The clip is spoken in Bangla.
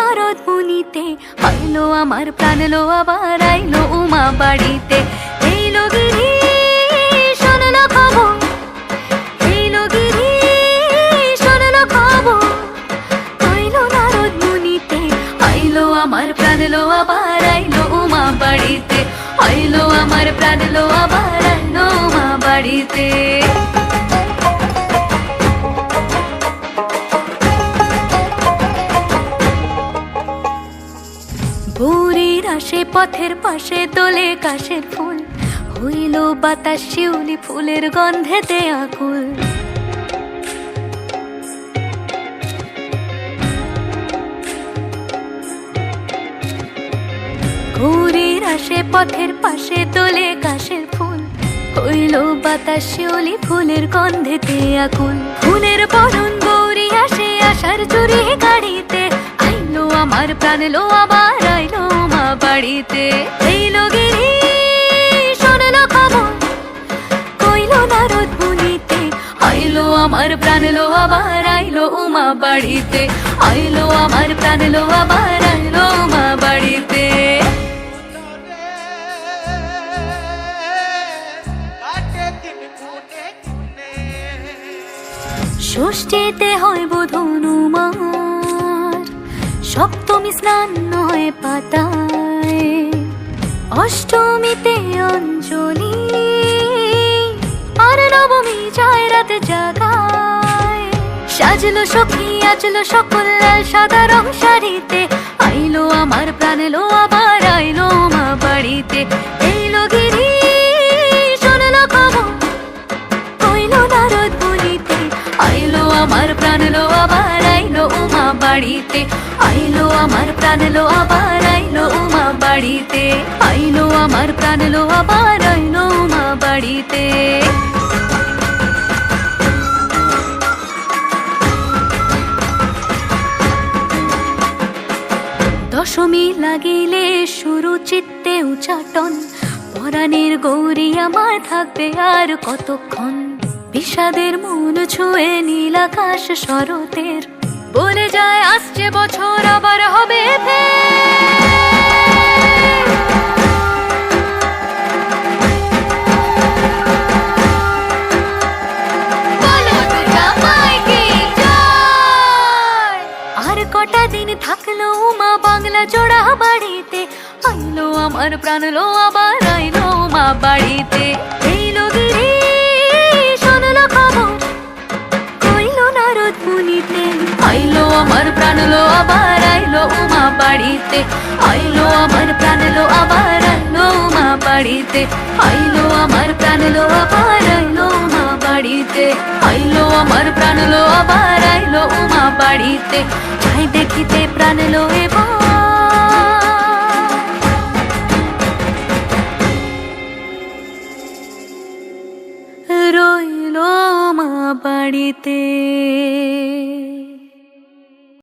নারদ মুনিতে, আইলো আমার প্রাণ লো আবার আইলো উমা বাড়িতে। এইলো গিরি শোনলো খবর, এইলো গিরি শোনলো খবর, আইলো নারদ মুনিতে, আইলো আমার প্রাণ লো আবার আইলো উমা বাড়িতে, আইলো আমার প্রাণ লো আবার আইলো উমা বাড়িতে। ভোরের আসে পথের পাশে দোলে কাশের ফুল, হইল বাতাস শিউলি ফুলের গন্ধেতে আকুল। ভোরের আসে পথের পাশে দোলে কাশের ফুল, হইল বাতাস শিউলি ফুলের গন্ধেতে আকুল। ফুলের বরণ গৌরী আসে আশার চুরি গাড়িতে, আইলো আমার প্রাণ লো আবার আইলো মা বাড়িতে। এইলো গিরি শোনলো খবর, কইলো নারদ মুনিতে, আইলো আমার প্রাণ লো আবার আইলো উমা বাড়িতে, আইলো আমার প্রাণ লো আবার আইলো উমা বাড়িতে। ষষ্ঠীতে হয় বোধন উমার, সপ্তমী স্নান নয় পাতায়, অষ্টমীতে অঞ্জলি, আর নবমী যায় রাত জাগায়। সাজলো সখী আজলো সকল লাল সাদা রং শাড়িতে, আইলো আমার প্রাণ লো আবার আইলো মা বাড়িতে। এইলো গিরি শোনলো খবর, কইলো নারদ মুনিতে, আইলো আমার প্রাণ লো আবার আইলো উমা বাড়িতে, আইলো আমার প্রাণ লো আবার আইলো উমা বাড়িতে, আইলো আমার প্রাণ লো আবার আইলো উমা বাড়িতে। দশমী লাগিলে শুরু চিত্তে উচাটন, পরাণের গৌরী আমার থাকবে আর কতক্ষণ। বিষাদের মন ছুঁয়ে নীল আকাশ শরতের, বলে যায় আসছে বছর আবার হবে আর কটা দিন থাকলো মা বাংলা জোড়া বাড়িতে, আইলো আমার প্রাণ লো আবার আইলো মা বাড়িতে। এইলো গিরি শোনলো খবর, কইলো নারদ মুনিতে, আইলো আমার প্রাণ লো আবার আইলো উমা বাড়িতে, আইলো আমার প্রাণ লো আবার আইলো উমা বাড়িতে, আইলো আমার প্রাণ লো আবার আইলো উমা বাড়িতে, আইলো আমার প্রাণ লো আবার আইলো উমা বাড়িতে। যাই দেখিতে প্রাণ লো এবার রইলো মা বাড়িতে।